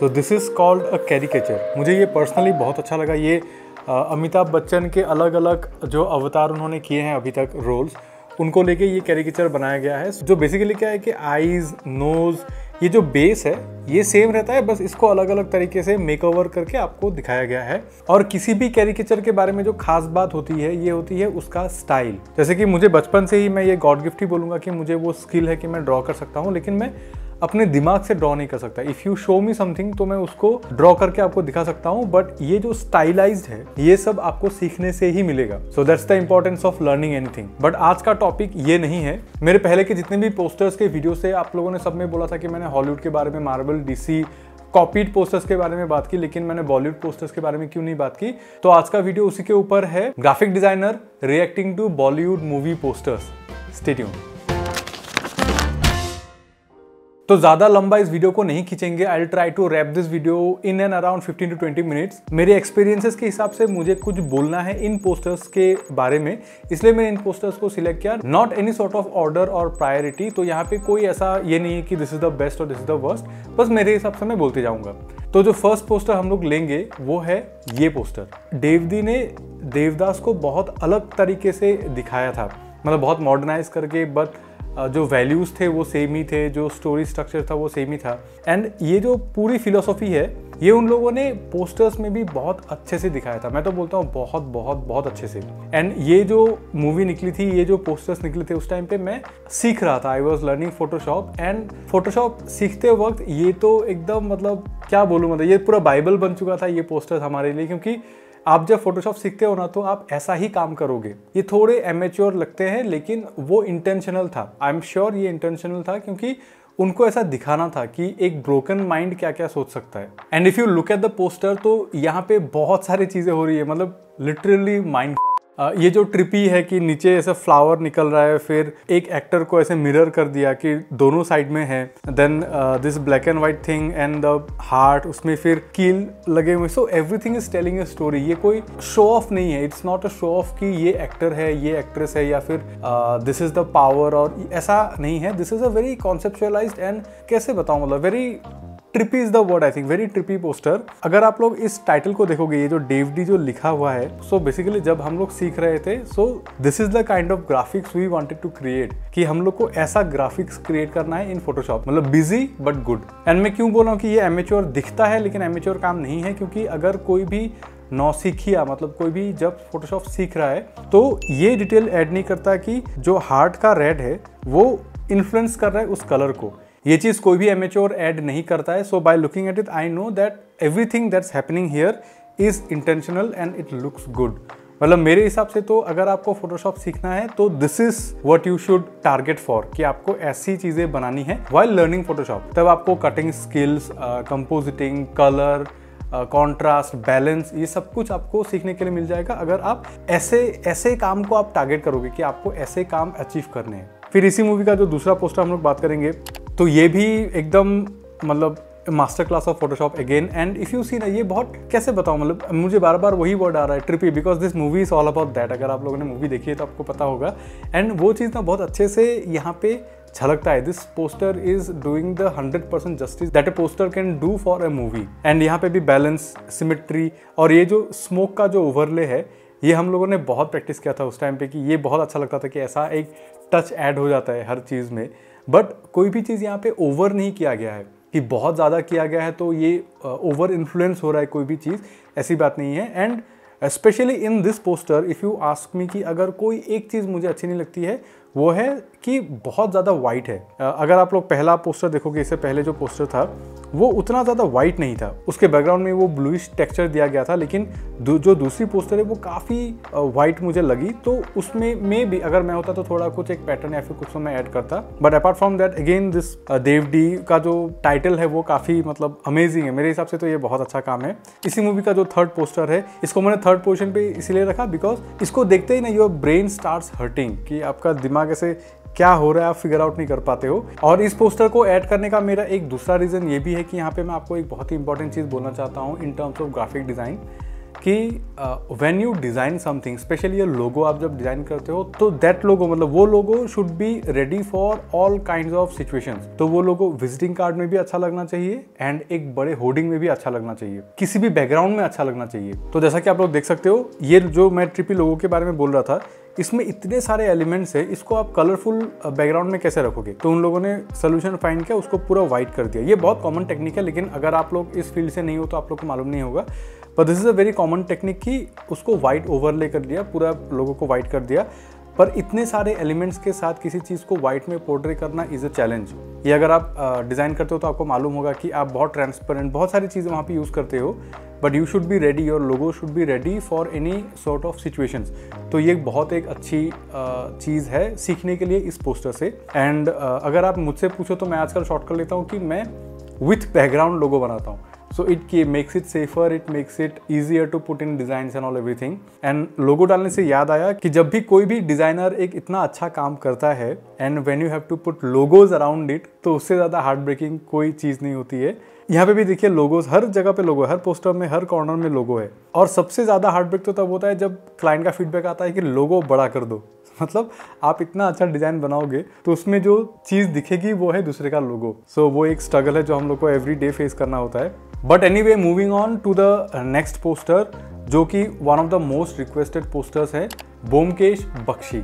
So this is called a caricature. मुझे ये personally बहुत अच्छा लगा। ये अमिताभ बच्चन के अलग अलग जो अवतार उन्होंने किए हैं अभी तक रोल्स, उनको लेके ये कैरिकेचर बनाया गया है। जो बेसिकली क्या है कि आईज, नोज़, ये जो बेस है ये सेम रहता है, बस इसको अलग अलग तरीके से मेकओवर करके आपको दिखाया गया है। और किसी भी कैरिकेचर के बारे में जो खास बात होती है ये होती है उसका स्टाइल। जैसे कि मुझे बचपन से ही, मैं ये गॉड गिफ्ट ही बोलूँगा कि मुझे वो स्किल है कि मैं ड्रॉ कर सकता हूँ, लेकिन मैं अपने दिमाग से ड्रॉ नहीं कर सकता। If you show me something तो मैं उसको ड्रॉ करके आपको दिखा सकता हूँ, बट ये जो स्टाइलाइज्ड है ये सब आपको सीखने से ही मिलेगा। So that's the importance of learning anything. But आज का टॉपिक ये नहीं है। मेरे पहले के जितने भी पोस्टर्स के वीडियो से आप लोगों ने सब में बोला था कि मैंने हॉलीवुड के बारे में, मार्वल, डीसी कॉपीड पोस्टर्स के बारे में बात की, लेकिन मैंने बॉलीवुड पोस्टर्स के बारे में क्यों नहीं बात की। तो आज का वीडियो उसी के ऊपर है, graphic designer reacting to Bollywood movie posters. Stay tuned. तो ज्यादा लंबा इस वीडियो को नहीं खींचेंगे। I will try to wrap this video in and around 15 to 20 minutes. मेरे एक्सपीरियंसेस के हिसाब से मुझे कुछ बोलना है इन पोस्टर्स के बारे में, इसलिए मैंने इन पोस्टर्स को सिलेक्ट किया। Not any sort of order और प्रायोरिटी। तो यहाँ पे कोई ऐसा ये नहीं है कि दिस इज द बेस्ट और दिस इज द वर्स्ट, बस मेरे हिसाब से मैं बोलते जाऊंगा। तो जो फर्स्ट पोस्टर हम लोग लेंगे वो है ये पोस्टर। देवदी ने देवदास को बहुत अलग तरीके से दिखाया था, मतलब बहुत मॉडर्नाइज करके, बट जो वैल्यूज़ थे वो सेम ही थे, जो स्टोरी स्ट्रक्चर था वो सेम ही था। एंड ये जो पूरी फिलोसॉफी है ये उन लोगों ने पोस्टर्स में भी बहुत अच्छे से दिखाया था। मैं तो बोलता हूँ बहुत बहुत बहुत अच्छे से। एंड ये जो मूवी निकली थी, ये जो पोस्टर्स निकले थे, उस टाइम पे मैं सीख रहा था। I was learning Photoshop, and Photoshop सीखते वक्त ये तो एकदम, मतलब क्या बोलूँ, मतलब ये पूरा बाइबल बन चुका था ये पोस्टर्स हमारे लिए। क्योंकि आप जब फोटोशॉप सीखते हो ना तो आप ऐसा ही काम करोगे। ये थोड़े एमेच्योर लगते हैं लेकिन वो इंटेंशनल था। आई एम श्योर ये इंटेंशनल था, क्योंकि उनको ऐसा दिखाना था कि एक ब्रोकन माइंड क्या क्या सोच सकता है। And if you look at the poster तो यहाँ पे बहुत सारी चीजें हो रही है, मतलब लिटरली माइंड। ये जो ट्रिपी है कि नीचे ऐसे फ्लावर निकल रहा है, फिर एक एक्टर को ऐसे मिरर कर दिया कि दोनों साइड में है, then this black and white thing and the heart, उसमें फिर कील लगे हुए। So everything is telling a story. ये कोई शो ऑफ नहीं है, it's not a show off कि ये एक्टर है, ये एक्ट्रेस है, या फिर दिस इज द पावर, और ऐसा नहीं है। This is a very conceptualized and, कैसे बताऊं, मतलब very trippy is the word, I think very trippy poster. अगर आप लोग इस टाइटल को देखोगे, ये जो देवदी जो लिखा हुआ है, सो बेसिकली जब हम लोग सीख रहे थे, so this is the kind of graphics we wanted to create, कि हम लोग को ऐसा ग्राफिक्स क्रिएट करना है इन फोटोशॉप, मतलब बिजी बट गुड। एंड मैं क्यों बोल रहा हूँ कि ये एमेच्योर दिखता है लेकिन एमेच्योर काम नहीं है, क्योंकि अगर कोई भी नौसिखिया, मतलब कोई भी जब फोटोशॉप सीख रहा है तो ये डिटेल ऐड नहीं करता कि जो हार्ट का रेड है वो इन्फ्लुएंस कर रहा है उस कलर को। ये चीज कोई भी एमेच्योर ऐड नहीं करता है। So by looking at it I know that everything that's happening here is intentional and it looks good. मतलब मेरे हिसाब से तो अगर आपको फोटोशॉप सीखना है तो this is what you should target for, कि आपको ऐसी चीजें बनानी है व्हाइल लर्निंग फोटोशॉप। तब आपको cutting skills, compositing, colour, contrast, balance, ये सब कुछ आपको सीखने के लिए मिल जाएगा अगर आप ऐसे काम को आप टारगेट करोगे कि आपको ऐसे काम अचीव करने हैं। फिर इसी मूवी का जो दूसरा पोस्टर हम लोग बात करेंगे, तो ये भी एकदम, मतलब master class of Photoshop again. And if you see ना, ये बहुत, कैसे बताऊं, मतलब मुझे बार बार वही वर्ड आ रहा है, trippy, because this movie is all about that. अगर आप लोगों ने मूवी देखी है तो आपको पता होगा। एंड वो चीज़ ना बहुत अच्छे से यहाँ पे झलकता है। This poster is doing the 100% justice that a poster can do for a movie. And यहाँ पे भी बैलेंस, सिमेट्री, और ये जो स्मोक का जो ओवरले है, ये हम लोगों ने बहुत प्रैक्टिस किया था उस टाइम पे, कि ये बहुत अच्छा लगता था कि ऐसा एक टच ऐड हो जाता है हर चीज़ में। बट कोई भी चीज़ यहाँ पे ओवर नहीं किया गया है कि बहुत ज़्यादा किया गया है तो ये ओवर इन्फ्लुएंस हो रहा है कोई भी चीज़, ऐसी बात नहीं है। And specially in this poster, if you ask me कि अगर कोई एक चीज़ मुझे अच्छी नहीं लगती है वो है कि बहुत ज़्यादा वाइट है। अगर आप लोग पहला पोस्टर देखोगे, इससे पहले जो पोस्टर था वो उतना ज़्यादा वाइट नहीं था, उसके बैकग्राउंड में वो ब्लूइश टेक्सचर दिया गया था, लेकिन जो दूसरी पोस्टर है वो काफ़ी वाइट मुझे लगी। तो उसमें भी अगर मैं होता तो थोड़ा कुछ एक पैटर्न या फिर कुछ तो मैं ऐड करता। But apart from that again this देवदी का जो टाइटल है वो काफ़ी, मतलब अमेजिंग है मेरे हिसाब से। तो ये बहुत अच्छा काम है। इसी मूवी का जो थर्ड पोस्टर है, इसको मैंने थर्ड पोजीशन पे इसीलिए रखा बिकॉज इसको देखते ही ना योर ब्रेन स्टार्ट्स हर्टिंग, कि आपका दिमाग ऐसे क्या हो रहा है आप फिगर आउट नहीं कर पाते हो। और इस पोस्टर को ऐड करने का मेरा एक दूसरा रीज़न ये भी है कि यहाँ पे मैं आपको एक बहुत ही इंपॉर्टेंट चीज़ बोलना चाहता हूँ in terms of graphic design, कि when you design something, specially ये लोगो आप जब डिज़ाइन करते हो, तो दैट लोगो मतलब वो logo should be ready for all kinds of situations. तो वो लोगो विजिटिंग कार्ड में भी अच्छा लगना चाहिए एंड एक बड़े होर्डिंग में भी अच्छा लगना चाहिए, किसी भी बैकग्राउंड में अच्छा लगना चाहिए। तो जैसा कि आप लोग देख सकते हो, ये जो मैं ट्रिपी लोगो के बारे में बोल रहा था, इसमें इतने सारे एलिमेंट्स है, इसको आप कलरफुल बैकग्राउंड में कैसे रखोगे? तो उन लोगों ने सोल्यूशन फाइंड किया, उसको पूरा वाइट कर दिया। ये बहुत कॉमन टेक्निक है, लेकिन अगर आप लोग इस फील्ड से नहीं हो तो आप लोग को मालूम नहीं होगा, पर this is a very common technique कि उसको वाइट ओवरले कर दिया, पूरा लोगों को वाइट कर दिया। पर इतने सारे एलिमेंट्स के साथ किसी चीज़ को वाइट में पोर्ट्रे करना इज़ अ चैलेंज। ये अगर आप डिज़ाइन करते हो तो आपको मालूम होगा कि आप बहुत ट्रांसपेरेंट, बहुत सारी चीज़ें वहाँ पे यूज़ करते हो, but you should be ready, your logo should be ready for any sort of situations. तो ये बहुत एक अच्छी चीज़ है सीखने के लिए इस पोस्टर से। एंड अगर आप मुझसे पूछो तो मैं आजकल शॉर्ट कर लेता हूँ कि मैं विथ बैकग्राउंड लोगो बनाता हूँ। So it makes it safer, it makes it easier to put in designs and all everything. And logo डालने से याद आया कि जब भी कोई भी डिज़ाइनर एक इतना अच्छा काम करता है and when you have to put logos around it, तो उससे ज़्यादा हार्ट ब्रेकिंग कोई चीज़ नहीं होती है। यहाँ पे भी देखिए लोगोज, हर जगह पे लोगो है, हर पोस्टर में, हर कॉर्नर में लोगो है। और सबसे ज़्यादा हार्ट ब्रेक तो तब होता है जब क्लाइंट का फीडबैक आता है कि लोगो बड़ा कर दो। मतलब आप इतना अच्छा डिज़ाइन बनाओगे तो उसमें जो चीज़ दिखेगी वो है दूसरे का लोगो। सो वो एक स्ट्रगल है जो हम लोग को एवरी डे फेस करना होता है। But anyway, moving on to the next poster, जो कि one of the most requested posters है, ब्योमकेश बख्शी।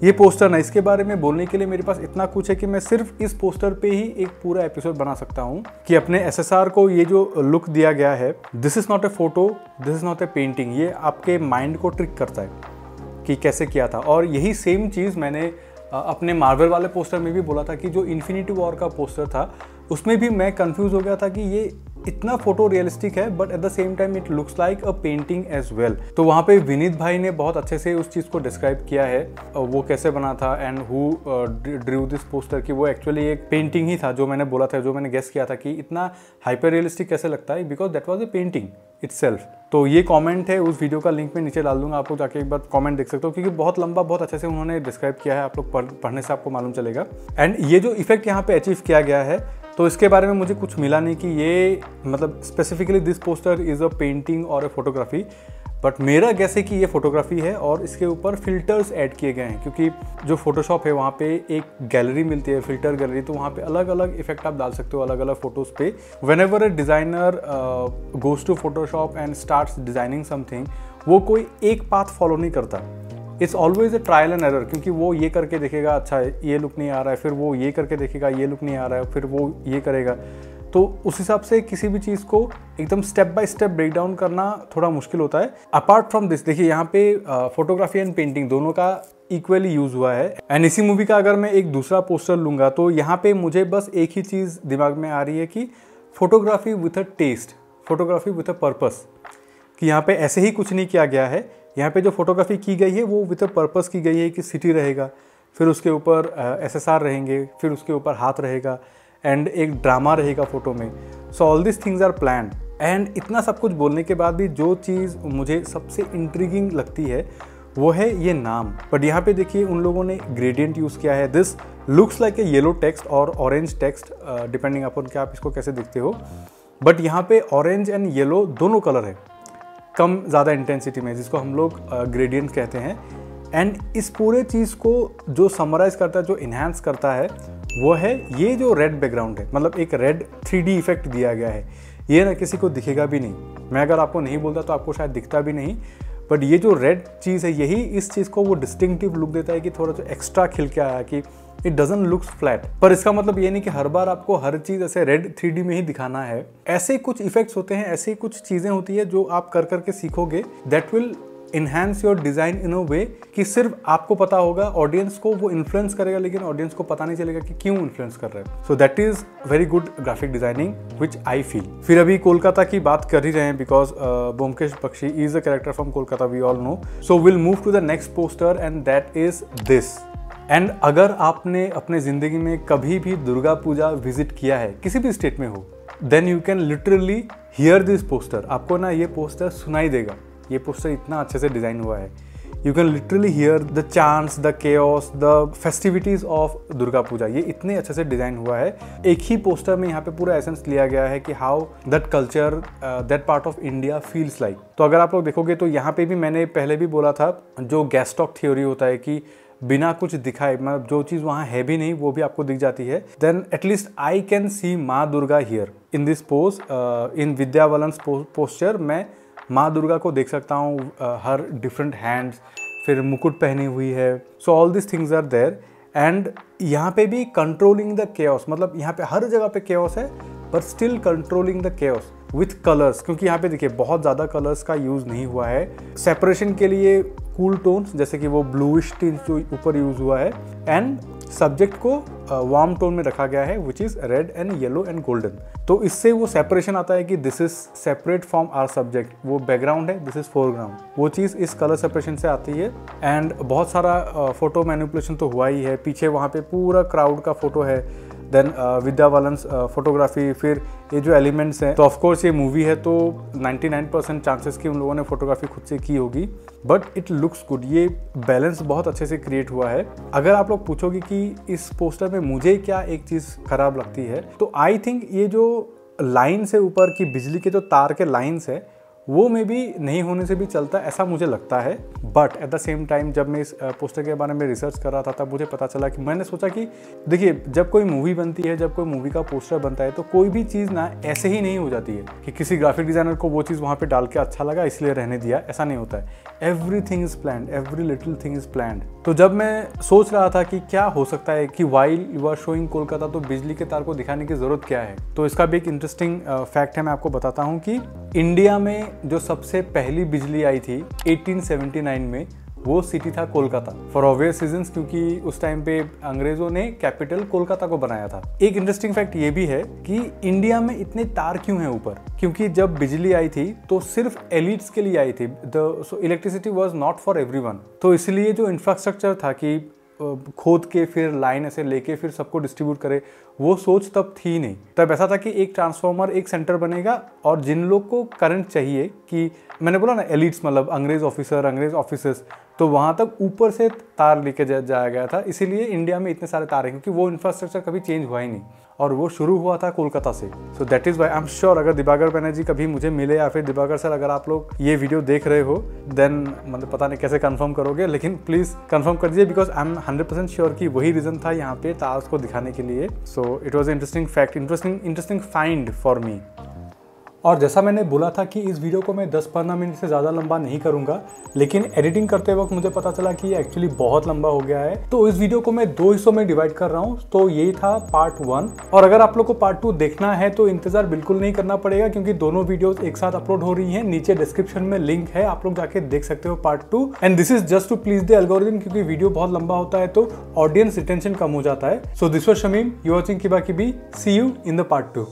ये पोस्टर ना, इसके बारे में बोलने के लिए मेरे पास इतना कुछ है कि मैं सिर्फ इस पोस्टर पे ही एक पूरा एपिसोड बना सकता हूँ। कि अपने एसएसआर को ये जो लुक दिया गया है, this is not a photo, this is not a painting, ये आपके माइंड को ट्रिक करता है कि कैसे किया था। और यही सेम चीज़ मैंने अपने मार्वल वाले पोस्टर में भी बोला था कि जो इन्फिनिटी वॉर का पोस्टर था उसमें भी मैं कंफ्यूज हो गया था कि ये इतना फोटो रियलिस्टिक है but at the same time it looks like a painting as well. तो वहाँ पे विनीत भाई ने बहुत अच्छे से उस चीज़ को डिस्क्राइब किया है, वो कैसे बना था and who Drew this poster, कि वो एक्चुअली एक पेंटिंग ही था, जो मैंने बोला था, जो मैंने गेस किया था कि इतना हाइपर रियलिस्टिक कैसे लगता है, because that was a painting itself. तो ये कमेंट है, उस वीडियो का लिंक मैं नीचे डाल दूंगा, आप लोग जाके एक बार कमेंट देख सकते हो, क्योंकि बहुत लंबा, बहुत अच्छे से उन्होंने डिस्क्राइब किया है, आप लोग पढ़ने से आपको मालूम चलेगा। एंड ये जो इफेक्ट यहाँ पे अचीव किया गया है, तो इसके बारे में मुझे कुछ मिला नहीं कि ये मतलब specifically this poster is a painting और ए फोटोग्राफी, बट मेरा गैस है कि ये फोटोग्राफी है और इसके ऊपर फिल्टर्स ऐड किए गए हैं, क्योंकि जो फोटोशॉप है वहाँ पे एक गैलरी मिलती है, फिल्टर गैलरी, तो वहाँ पे अलग अलग इफेक्ट आप डाल सकते हो अलग अलग फोटोज़ पे। Whenever a designer goes to Photoshop and starts designing something, वो कोई एक पाथ फॉलो नहीं करता, it's always a trial and error, क्योंकि वो ये करके देखेगा, अच्छा ये लुक नहीं आ रहा है, फिर वो ये करके देखेगा, ये लुक नहीं आ रहा है, फिर वो ये करेगा। तो उस हिसाब से किसी भी चीज़ को एकदम step by step break down करना थोड़ा मुश्किल होता है। अपार्ट फ्रॉम दिस, देखिए यहाँ पे फोटोग्राफी एंड पेंटिंग दोनों का इक्वली यूज़ हुआ है। एंड इसी मूवी का अगर मैं एक दूसरा पोस्टर लूँगा तो यहाँ पे मुझे बस एक ही चीज़ दिमाग में आ रही है कि photography with a taste, photography with a purpose, कि यहाँ पे ऐसे ही कुछ नहीं किया गया है। यहाँ पे जो फोटोग्राफी की गई है वो विथ अ पर्पस की गई है कि सिटी रहेगा, फिर उसके ऊपर एसएसआर रहेंगे, फिर उसके ऊपर हाथ रहेगा एंड एक ड्रामा रहेगा फोटो में। So all this things are planned. And इतना सब कुछ बोलने के बाद भी जो चीज़ मुझे सबसे इंट्रिगिंग लगती है वो है ये नाम। बट यहाँ पे देखिए उन लोगों ने ग्रेडियंट यूज़ किया है। This looks like a yellow text और ऑरेंज टेक्स्ट, डिपेंडिंग अपॉन कि आप इसको कैसे देखते हो। बट यहाँ पे ऑरेंज एंड येलो दोनों कलर है, कम ज़्यादा इंटेंसिटी में, जिसको हम लोग ग्रेडियंट कहते हैं। एंड इस पूरे चीज़ को जो समराइज़ करता है, जो इन्हांस करता है, वो है ये जो रेड बैकग्राउंड है, मतलब एक रेड 3D इफेक्ट दिया गया है। ये ना किसी को दिखेगा भी नहीं, मैं अगर आपको नहीं बोलता तो आपको शायद दिखता भी नहीं, बट ये जो रेड चीज़ है यही इस चीज़ को वो डिस्टिंक्टिव लुक देता है कि थोड़ा जो एक्स्ट्रा खिल के आया, कि इट डजंट लुक्स फ्लैट। पर इसका मतलब ये नहीं कि हर बार आपको हर चीज़ ऐसे रेड 3D में ही दिखाना है। ऐसे कुछ इफेक्ट्स होते हैं, ऐसी कुछ चीज़ें होती है जो आप कर करके सीखोगे, that will enhance your design in a way कि सिर्फ आपको पता होगा, ऑडियंस को वो इन्फ्लुएंस करेगा, लेकिन ऑडियंस को पता नहीं चलेगा कि क्यों इन्फ्लुएंस कर रहा है। So that is very good graphic designing which I feel. फिर अभी कोलकाता की बात कर ही रहे हैं, because Byomkesh Bakshi is a character from Kolkata, we all know. So will move to the next poster and that is this. And अगर आपने अपने ज़िंदगी में कभी भी दुर्गा पूजा विजिट किया है, किसी भी स्टेट में हो, then you can literally hear this poster. आपको ना ये पोस्टर सुनाई देगा, ये पोस्टर इतना अच्छे से डिज़ाइन हुआ है। You can literally hear the chants, the chaos, the festivities of Durga Puja. ये इतने अच्छे से डिजाइन हुआ है। एक ही पोस्टर में यहाँ पे पूरा एसेंस लिया गया है कि how that culture, that part of India feels like. तो अगर आप लोग देखोगे तो यहाँ पे भी मैंने पहले भी बोला था, जो गैस्टॉक थ्योरी होता है कि बिना कुछ दिखाए, मतलब जो चीज़ वहाँ है भी नहीं वो भी आपको दिख जाती है, then at least I can see Maa Durga here in this pose, in विद्यावलंस पोस्चर। मैं माँ दुर्गा को देख सकता हूँ, हर डिफरेंट हैंड्स, फिर मुकुट पहनी हुई है। So all this things are there and यहाँ पे भी कंट्रोलिंग द केओस, मतलब यहाँ पे हर जगह पे केओस है but still controlling the chaos with colours, क्योंकि यहाँ पे देखिए बहुत ज़्यादा कलर्स का यूज़ नहीं हुआ है। सेपरेशन के लिए कूल टोन्स जैसे कि वो ब्लूइश टिंट जो ऊपर यूज़ हुआ है, एंड सब्जेक्ट को वार्म टोन में रखा गया है which is red and yellow and golden. तो इससे वो सेपरेशन आता है कि this is separate from our subject. वो बैकग्राउंड है, दिस इज फोरग्राउंड, वो चीज़ इस कलर सेपरेशन से आती है। एंड बहुत सारा फोटो मैनिपुलेशन तो हुआ ही है। पीछे वहाँ पे पूरा क्राउड का फोटो है, देन विद्यावलंस फोटोग्राफी, फिर ये जो एलिमेंट्स हैं। तो ऑफकोर्स ये मूवी है तो 99% चांसेस कि उन लोगों ने फोटोग्राफी खुद से की होगी, बट इट लुक्स गुड। ये बैलेंस बहुत अच्छे से क्रिएट हुआ है। अगर आप लोग पूछोगे कि इस पोस्टर में मुझे क्या एक चीज़ खराब लगती है, तो आई थिंक ये जो लाइन्स है ऊपर की, बिजली के जो तार के लाइन्स है, वो में भी नहीं होने से भी चलता, ऐसा मुझे लगता है। But at the same time जब मैं इस पोस्टर के बारे में रिसर्च कर रहा था तब मुझे पता चला कि मैंने सोचा कि देखिए, जब कोई मूवी बनती है, जब कोई मूवी का पोस्टर बनता है, तो कोई भी चीज़ ना ऐसे ही नहीं हो जाती है कि किसी ग्राफिक डिज़ाइनर को वो चीज़ वहाँ पे डाल के अच्छा लगा इसलिए रहने दिया, ऐसा नहीं होता है। Everything is planned, every little thing is planned. तो जब मैं सोच रहा था कि क्या हो सकता है कि while you are showing Kolkata, तो बिजली के तार को दिखाने की ज़रूरत क्या है, तो इसका भी एक इंटरेस्टिंग फैक्ट है, मैं आपको बताता हूँ कि इंडिया में जो सबसे पहली बिजली आई थी 1879 में, वो सिटी था कोलकाता, फॉर ऑब्वियस रीजंस, क्योंकि उस टाइम पे अंग्रेजों ने कैपिटल कोलकाता को बनाया था। एक इंटरेस्टिंग फैक्ट ये भी है कि इंडिया में इतने तार क्यों हैं ऊपर, क्योंकि जब बिजली आई थी तो सिर्फ एलिट्स के लिए आई थी। So electricity was not for everyone. तो इसलिए जो इंफ्रास्ट्रक्चर था कि खोद के फिर लाइन ऐसे लेके फिर सबको डिस्ट्रीब्यूट करे, वो सोच तब थी नहीं। तब ऐसा था कि एक ट्रांसफार्मर, एक सेंटर बनेगा, और जिन लोग को करंट चाहिए, कि मैंने बोला ना एलिट्स मतलब अंग्रेज ऑफिसर, अंग्रेज ऑफिसर्स, तो वहाँ तक ऊपर से तार लेके जाया गया था। इसीलिए इंडिया में इतने सारे तार हैं, क्योंकि वो इंफ्रास्ट्रक्चर कभी चेंज हुआ ही नहीं, और वो शुरू हुआ था कोलकाता से। सो that is why I am sure, अगर दिबाकर बनर्जी कभी मुझे मिले, या फिर दिबाकर सर अगर आप लोग ये वीडियो देख रहे हो, देन मतलब पता नहीं कैसे कंफर्म करोगे, लेकिन प्लीज़ कंफर्म कर दीजिए, बिकॉज आई एम 100% श्योर कि वही रीज़न था यहाँ पे तार्स को दिखाने के लिए। So it was interesting fact, interesting find for me. और जैसा मैंने बोला था कि इस वीडियो को मैं 10-15 मिनट से ज़्यादा लंबा नहीं करूँगा, लेकिन एडिटिंग करते वक्त मुझे पता चला कि ये एक्चुअली बहुत लंबा हो गया है। तो इस वीडियो को मैं 2 हिस्सों में डिवाइड कर रहा हूँ। तो यही था पार्ट 1, और अगर आप लोग को पार्ट 2 देखना है तो इंतजार बिल्कुल नहीं करना पड़ेगा, क्योंकि दोनों वीडियोस एक साथ अपलोड हो रही हैं। नीचे डिस्क्रिप्शन में लिंक है, आप लोग जाके देख सकते हो part 2। And this is just to please the algorithm, क्योंकि वीडियो बहुत लंबा होता है तो ऑडियंस रिटेंशन कम हो जाता है। So this was Shamim, you watching किबा किबी। See you in the part 2।